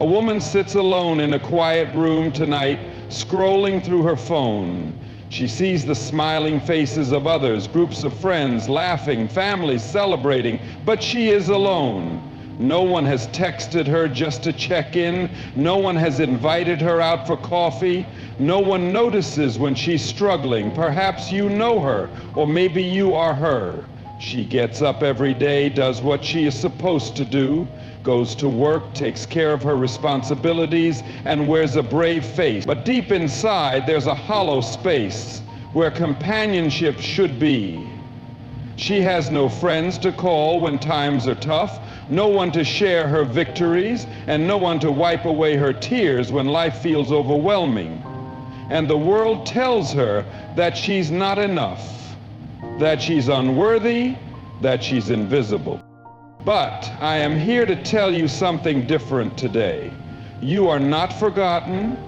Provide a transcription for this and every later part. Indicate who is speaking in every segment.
Speaker 1: A woman sits alone in a quiet room tonight, scrolling through her phone. She sees the smiling faces of others, groups of friends, laughing, families celebrating, but she is alone. No one has texted her just to check in. No one has invited her out for coffee. No one notices when she's struggling. Perhaps you know her, or maybe you are her. She gets up every day, does what she is supposed to do, goes to work, takes care of her responsibilities, and wears a brave face. But deep inside, there's a hollow space where companionship should be. She has no friends to call when times are tough, no one to share her victories, and no one to wipe away her tears when life feels overwhelming. And the world tells her that she's not enough, that she's unworthy, that she's invisible. But I am here to tell you something different today. You are not forgotten.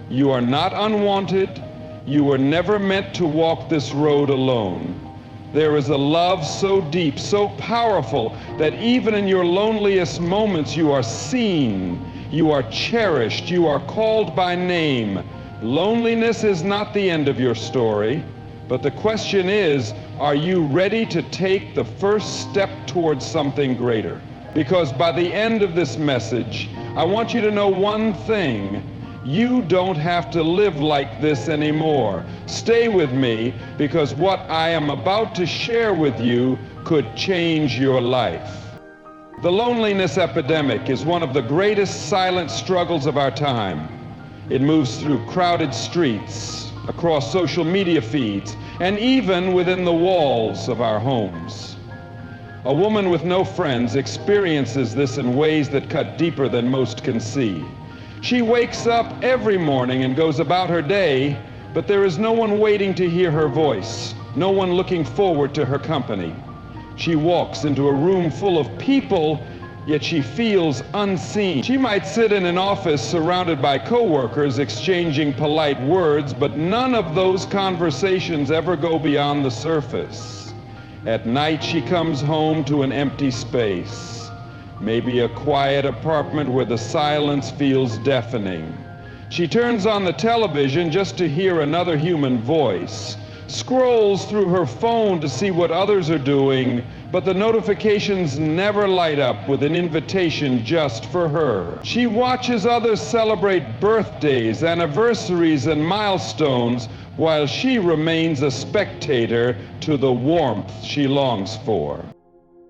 Speaker 1: You are not unwanted. You were never meant to walk this road alone. There is a love so deep, so powerful, that even in your loneliest moments you are seen, you are cherished, you are called by name. Loneliness is not the end of your story, but the question is, are you ready to take the first step towards something greater? Because by the end of this message, I want you to know one thing. You don't have to live like this anymore. Stay with me, because what I am about to share with you could change your life. The loneliness epidemic is one of the greatest silent struggles of our time. It moves through crowded streets, across social media feeds, and even within the walls of our homes. A woman with no friends experiences this in ways that cut deeper than most can see. She wakes up every morning and goes about her day, but there is no one waiting to hear her voice, no one looking forward to her company. She walks into a room full of people, yet she feels unseen. She might sit in an office surrounded by coworkers exchanging polite words, but none of those conversations ever go beyond the surface. At night, she comes home to an empty space, maybe a quiet apartment where the silence feels deafening. She turns on the television just to hear another human voice, scrolls through her phone to see what others are doing, but the notifications never light up with an invitation just for her. She watches others celebrate birthdays, anniversaries, and milestones, while she remains a spectator to the warmth she longs for.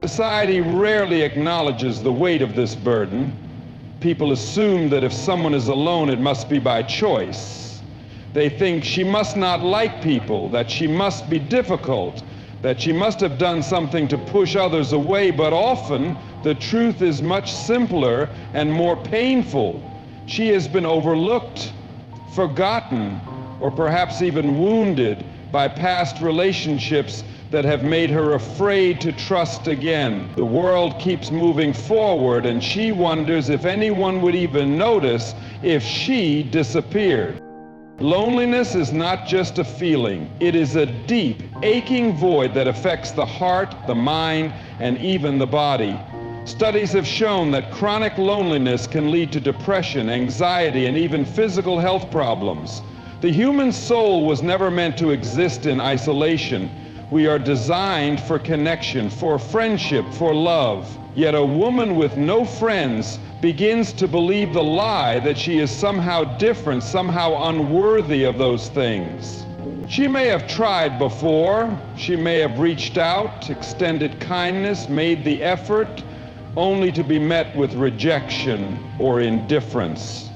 Speaker 1: Society rarely acknowledges the weight of this burden. People assume that if someone is alone, it must be by choice. They think she must not like people, that she must be difficult, that she must have done something to push others away, but often the truth is much simpler and more painful. She has been overlooked, forgotten, or perhaps even wounded by past relationships that have made her afraid to trust again. The world keeps moving forward, and she wonders if anyone would even notice if she disappeared. Loneliness is not just a feeling. It is a deep, aching void that affects the heart, the mind, and even the body. Studies have shown that chronic loneliness can lead to depression, anxiety, and even physical health problems. The human soul was never meant to exist in isolation. We are designed for connection, for friendship, for love. Yet a woman with no friends begins to believe the lie that she is somehow different, somehow unworthy of those things. She may have tried before. She may have reached out, extended kindness, made the effort, only to be met with rejection or indifference.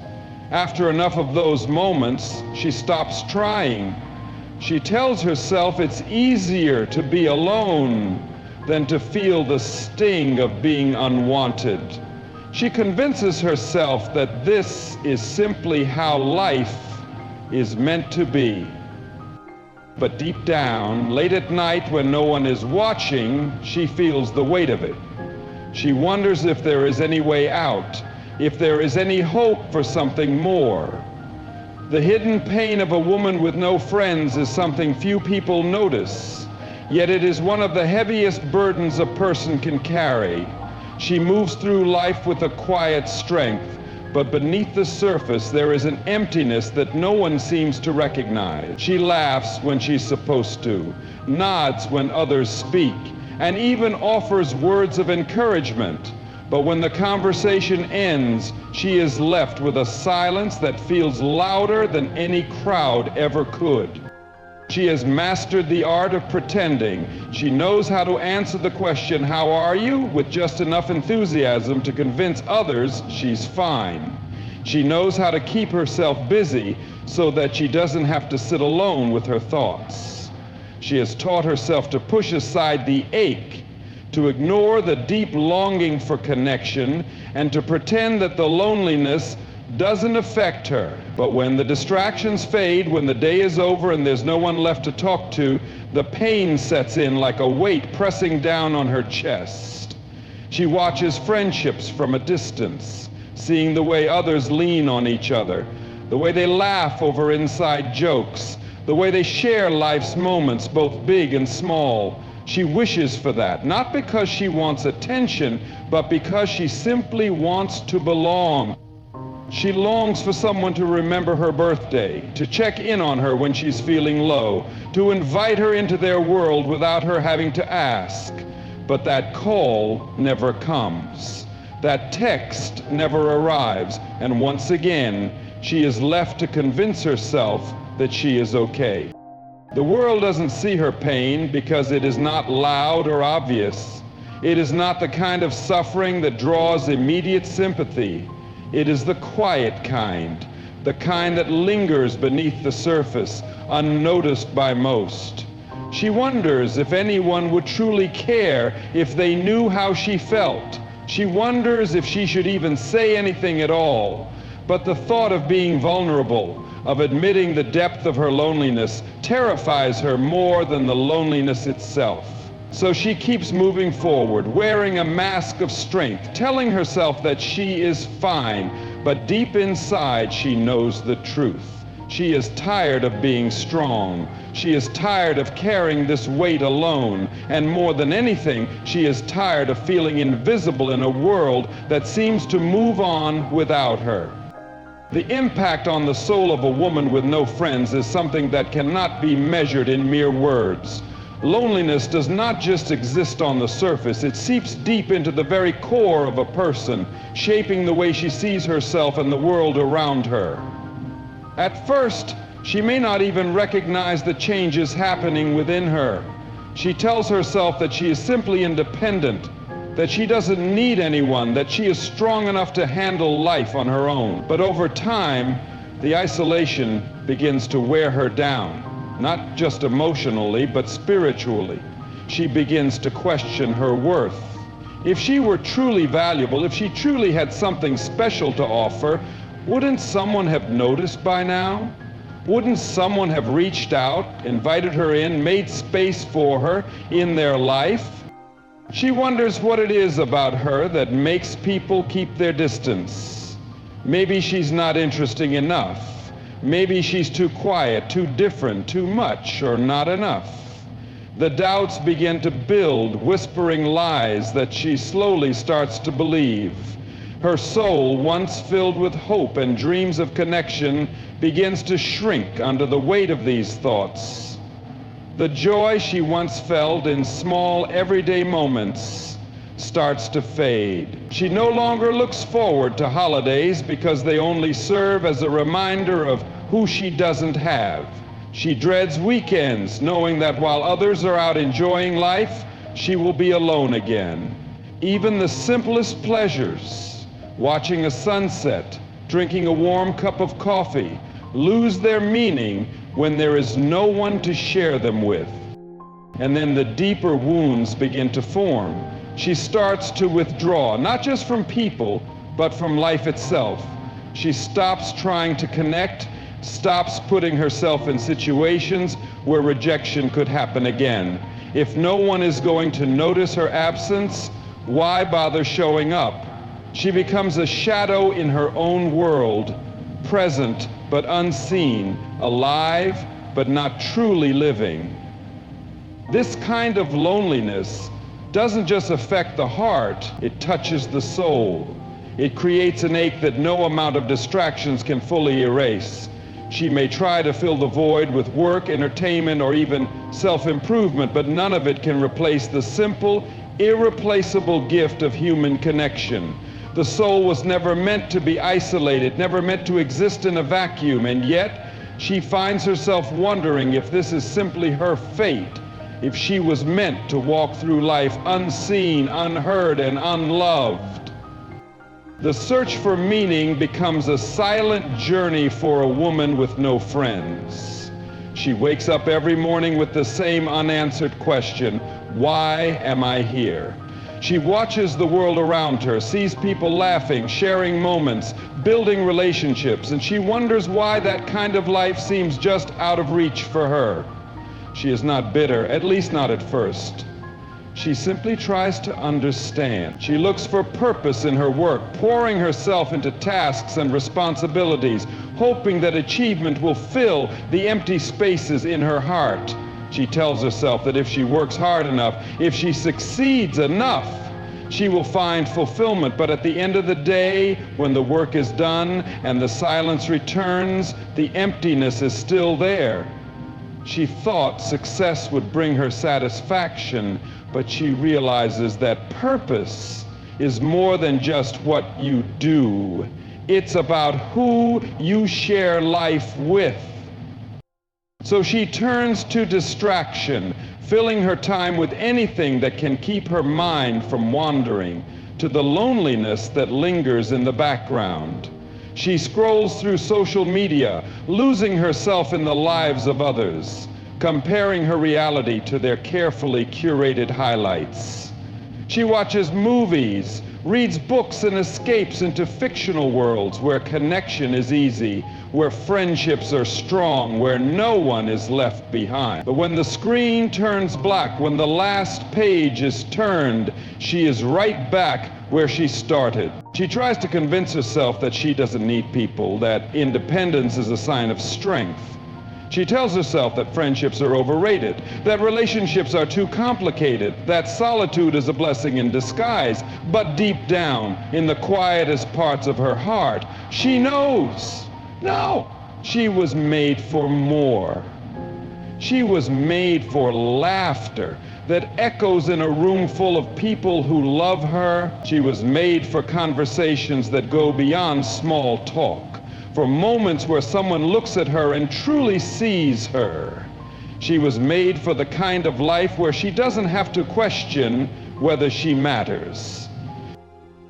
Speaker 1: After enough of those moments, she stops trying. She tells herself it's easier to be alone than to feel the sting of being unwanted. She convinces herself that this is simply how life is meant to be. But deep down, late at night when no one is watching, she feels the weight of it. She wonders if there is any way out, if there is any hope for something more. The hidden pain of a woman with no friends is something few people notice, yet it is one of the heaviest burdens a person can carry. She moves through life with a quiet strength, but beneath the surface there is an emptiness that no one seems to recognize. She laughs when she's supposed to, nods when others speak, and even offers words of encouragement. But when the conversation ends, she is left with a silence that feels louder than any crowd ever could. She has mastered the art of pretending. She knows how to answer the question, "How are you?" with just enough enthusiasm to convince others she's fine. She knows how to keep herself busy so that she doesn't have to sit alone with her thoughts. She has taught herself to push aside the ache, to ignore the deep longing for connection, and to pretend that the loneliness doesn't affect her. But when the distractions fade, when the day is over and there's no one left to talk to, the pain sets in like a weight pressing down on her chest. She watches friendships from a distance, seeing the way others lean on each other, the way they laugh over inside jokes, the way they share life's moments, both big and small. She wishes for that, not because she wants attention, but because she simply wants to belong. She longs for someone to remember her birthday, to check in on her when she's feeling low, to invite her into their world without her having to ask. But that call never comes. That text never arrives, and once again, she is left to convince herself that she is okay. The world doesn't see her pain because it is not loud or obvious. It is not the kind of suffering that draws immediate sympathy. It is the quiet kind, the kind that lingers beneath the surface, unnoticed by most. She wonders if anyone would truly care if they knew how she felt. She wonders if she should even say anything at all. But the thought of being vulnerable, of admitting the depth of her loneliness, terrifies her more than the loneliness itself. So she keeps moving forward, wearing a mask of strength, telling herself that she is fine, but deep inside she knows the truth. She is tired of being strong. She is tired of carrying this weight alone. And more than anything, she is tired of feeling invisible in a world that seems to move on without her. The impact on the soul of a woman with no friends is something that cannot be measured in mere words. Loneliness does not just exist on the surface. It seeps deep into the very core of a person, shaping the way she sees herself and the world around her. At first, she may not even recognize the changes happening within her. She tells herself that she is simply independent, that she doesn't need anyone, that she is strong enough to handle life on her own. But over time, the isolation begins to wear her down. Not just emotionally, but spiritually. She begins to question her worth. If she were truly valuable, if she truly had something special to offer, wouldn't someone have noticed by now? Wouldn't someone have reached out, invited her in, made space for her in their life? She wonders what it is about her that makes people keep their distance. Maybe she's not interesting enough. Maybe she's too quiet, too different, too much, or not enough. The doubts begin to build, whispering lies that she slowly starts to believe. Her soul, once filled with hope and dreams of connection, begins to shrink under the weight of these thoughts. The joy she once felt in small, everyday moments starts to fade. She no longer looks forward to holidays because they only serve as a reminder of who she doesn't have. She dreads weekends, knowing that while others are out enjoying life, she will be alone again. Even the simplest pleasures, watching a sunset, drinking a warm cup of coffee, lose their meaning when there is no one to share them with. And then the deeper wounds begin to form. She starts to withdraw, not just from people, but from life itself. She stops trying to connect, stops putting herself in situations where rejection could happen again. If no one is going to notice her absence, why bother showing up? She becomes a shadow in her own world, present but unseen, alive but not truly living. This kind of loneliness doesn't just affect the heart, it touches the soul. It creates an ache that no amount of distractions can fully erase. She may try to fill the void with work, entertainment, or even self-improvement, but none of it can replace the simple, irreplaceable gift of human connection. The soul was never meant to be isolated, never meant to exist in a vacuum, and yet she finds herself wondering if this is simply her fate, if she was meant to walk through life unseen, unheard, and unloved. The search for meaning becomes a silent journey for a woman with no friends. She wakes up every morning with the same unanswered question: why am I here? She watches the world around her, sees people laughing, sharing moments, building relationships, and she wonders why that kind of life seems just out of reach for her. She is not bitter, at least not at first. She simply tries to understand. She looks for purpose in her work, pouring herself into tasks and responsibilities, hoping that achievement will fill the empty spaces in her heart. She tells herself that if she works hard enough, if she succeeds enough, she will find fulfillment. But at the end of the day, when the work is done and the silence returns, the emptiness is still there. She thought success would bring her satisfaction, but she realizes that purpose is more than just what you do. It's about who you share life with. So she turns to distraction, filling her time with anything that can keep her mind from wandering, to the loneliness that lingers in the background. She scrolls through social media, losing herself in the lives of others, comparing her reality to their carefully curated highlights. She watches movies, reads books, and escapes into fictional worlds where connection is easy, where friendships are strong, where no one is left behind. But when the screen turns black, when the last page is turned, she is right back where she started. She tries to convince herself that she doesn't need people, that independence is a sign of strength. She tells herself that friendships are overrated, that relationships are too complicated, that solitude is a blessing in disguise. But deep down, in the quietest parts of her heart, she knows, no, she was made for more. She was made for laughter that echoes in a room full of people who love her. She was made for conversations that go beyond small talk, for moments where someone looks at her and truly sees her. She was made for the kind of life where she doesn't have to question whether she matters.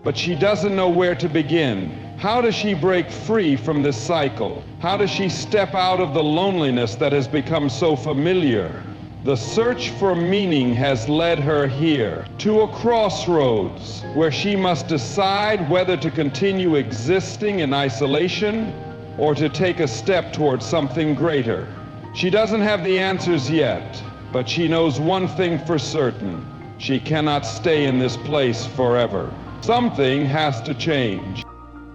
Speaker 1: But she doesn't know where to begin. How does she break free from this cycle? How does she step out of the loneliness that has become so familiar? The search for meaning has led her here, to a crossroads where she must decide whether to continue existing in isolation or to take a step towards something greater. She doesn't have the answers yet, but she knows one thing for certain: she cannot stay in this place forever. Something has to change.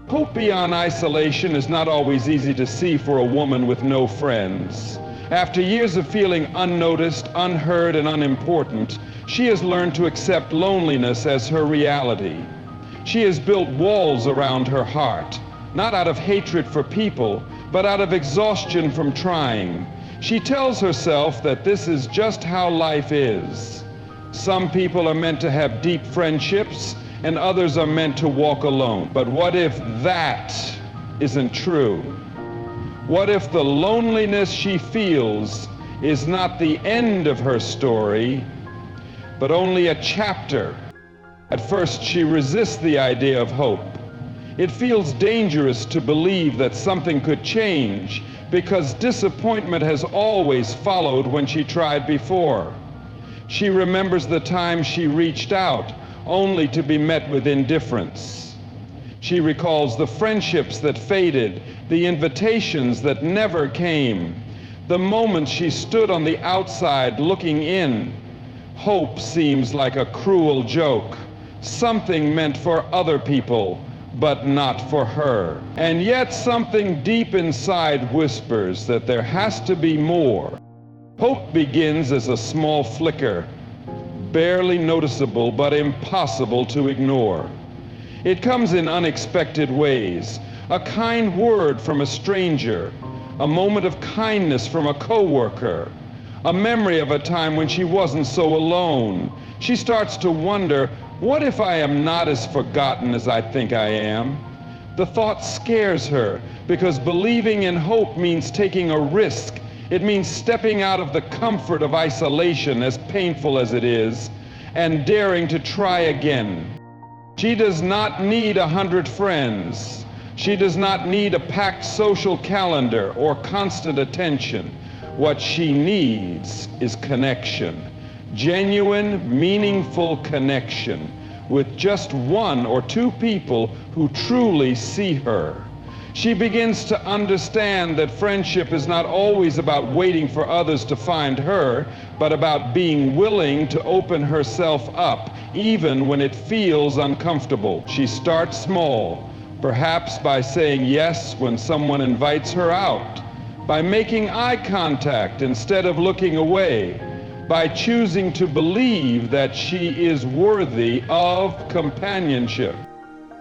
Speaker 1: Hope beyond isolation is not always easy to see for a woman with no friends. After years of feeling unnoticed, unheard, and unimportant, she has learned to accept loneliness as her reality. She has built walls around her heart, not out of hatred for people, but out of exhaustion from trying. She tells herself that this is just how life is. Some people are meant to have deep friendships, and others are meant to walk alone. But what if that isn't true? What if the loneliness she feels is not the end of her story, but only a chapter? At first, she resists the idea of hope. It feels dangerous to believe that something could change, because disappointment has always followed when she tried before. She remembers the time she reached out, only to be met with indifference. She recalls the friendships that faded, the invitations that never came, the moments she stood on the outside looking in. Hope seems like a cruel joke, something meant for other people, but not for her. And yet something deep inside whispers that there has to be more. Hope begins as a small flicker, barely noticeable but impossible to ignore. It comes in unexpected ways. A kind word from a stranger, a moment of kindness from a coworker, a memory of a time when she wasn't so alone. She starts to wonder, what if I am not as forgotten as I think I am? The thought scares her because believing in hope means taking a risk. It means stepping out of the comfort of isolation, as painful as it is, and daring to try again. She does not need 100 friends. She does not need a packed social calendar or constant attention. What she needs is connection. Genuine, meaningful connection with just one or two people who truly see her. She begins to understand that friendship is not always about waiting for others to find her, but about being willing to open herself up, even when it feels uncomfortable. She starts small, perhaps by saying yes when someone invites her out, by making eye contact instead of looking away, by choosing to believe that she is worthy of companionship.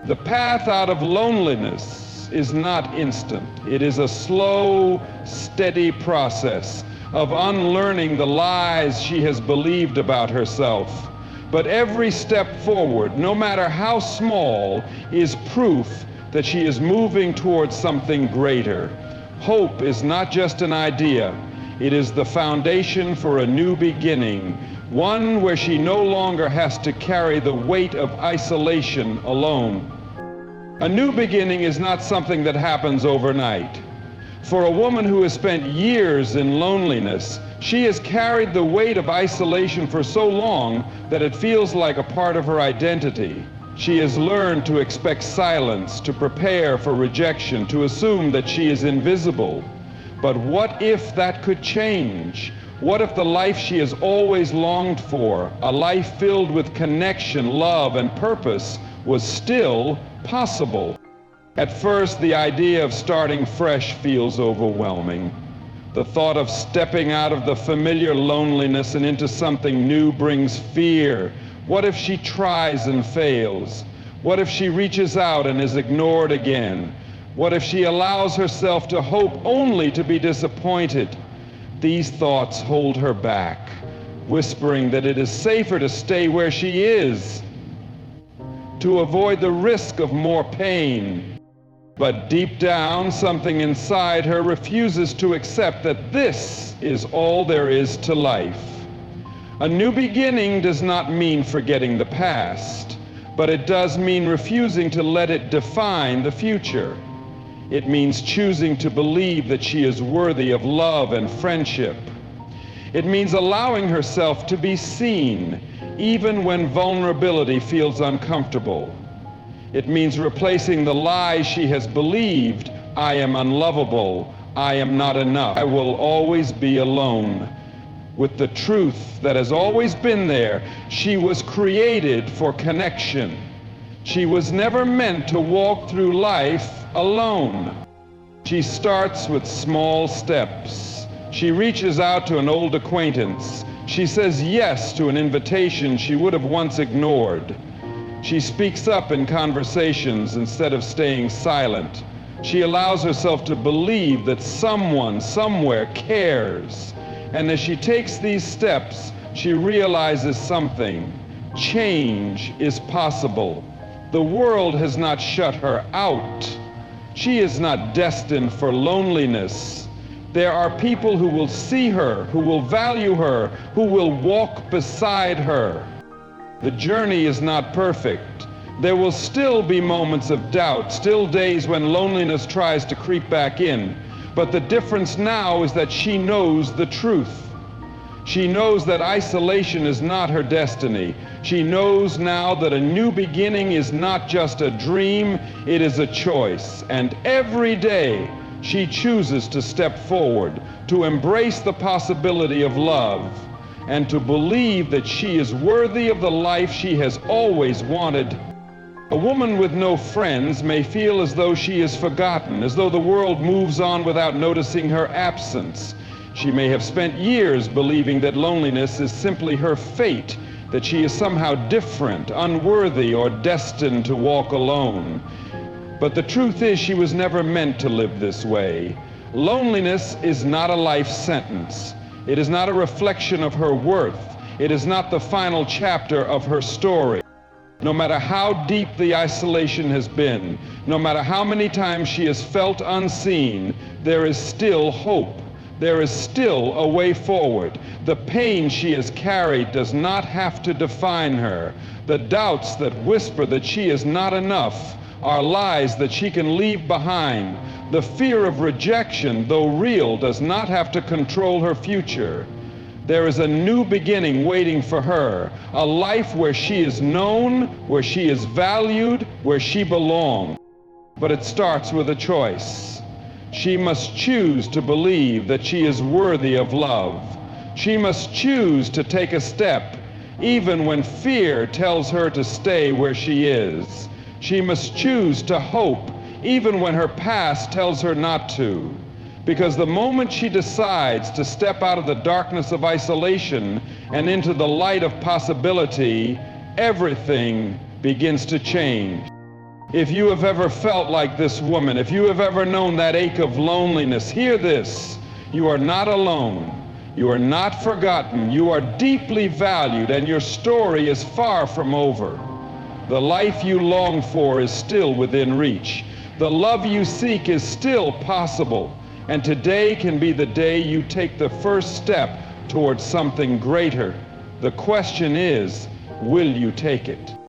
Speaker 1: The path out of loneliness is not instant. It is a slow, steady process of unlearning the lies she has believed about herself. But every step forward, no matter how small, is proof that she is moving towards something greater. Hope is not just an idea. It is the foundation for a new beginning, one where she no longer has to carry the weight of isolation alone. A new beginning is not something that happens overnight. For a woman who has spent years in loneliness, she has carried the weight of isolation for so long that it feels like a part of her identity. She has learned to expect silence, to prepare for rejection, to assume that she is invisible. But what if that could change? What if the life she has always longed for, a life filled with connection, love, and purpose, was still possible? At first, the idea of starting fresh feels overwhelming. The thought of stepping out of the familiar loneliness and into something new brings fear. What if she tries and fails? What if she reaches out and is ignored again? What if she allows herself to hope only to be disappointed? These thoughts hold her back, whispering that it is safer to stay where she is, to avoid the risk of more pain. But deep down, something inside her refuses to accept that this is all there is to life. A new beginning does not mean forgetting the past, but it does mean refusing to let it define the future. It means choosing to believe that she is worthy of love and friendship. It means allowing herself to be seen, even when vulnerability feels uncomfortable. It means replacing the lies she has believed: I am unlovable, I am not enough, I will always be alone, with the truth that has always been there: she was created for connection. She was never meant to walk through life alone. She starts with small steps. She reaches out to an old acquaintance. She says yes to an invitation she would have once ignored. She speaks up in conversations instead of staying silent. She allows herself to believe that someone somewhere cares. And as she takes these steps, she realizes something. Change is possible. The world has not shut her out. She is not destined for loneliness. There are people who will see her, who will value her, who will walk beside her. The journey is not perfect. There will still be moments of doubt, still days when loneliness tries to creep back in. But the difference now is that she knows the truth. She knows that isolation is not her destiny. She knows now that a new beginning is not just a dream, it is a choice. And every day she chooses to step forward, to embrace the possibility of love, and to believe that she is worthy of the life she has always wanted. A woman with no friends may feel as though she is forgotten, as though the world moves on without noticing her absence. She may have spent years believing that loneliness is simply her fate, that she is somehow different, unworthy, or destined to walk alone. But the truth is, she was never meant to live this way. Loneliness is not a life sentence. It is not a reflection of her worth. It is not the final chapter of her story. No matter how deep the isolation has been, no matter how many times she has felt unseen, there is still hope. There is still a way forward. The pain she has carried does not have to define her. The doubts that whisper that she is not enough are lies that she can leave behind. The fear of rejection, though real, does not have to control her future. There is a new beginning waiting for her, a life where she is known, where she is valued, where she belongs. But it starts with a choice. She must choose to believe that she is worthy of love. She must choose to take a step, even when fear tells her to stay where she is. She must choose to hope, even when her past tells her not to. Because the moment she decides to step out of the darkness of isolation and into the light of possibility, everything begins to change. If you have ever felt like this woman, if you have ever known that ache of loneliness, hear this: you are not alone. You are not forgotten. You are deeply valued, and your story is far from over. The life you long for is still within reach. The love you seek is still possible. And today can be the day you take the first step towards something greater. The question is, will you take it?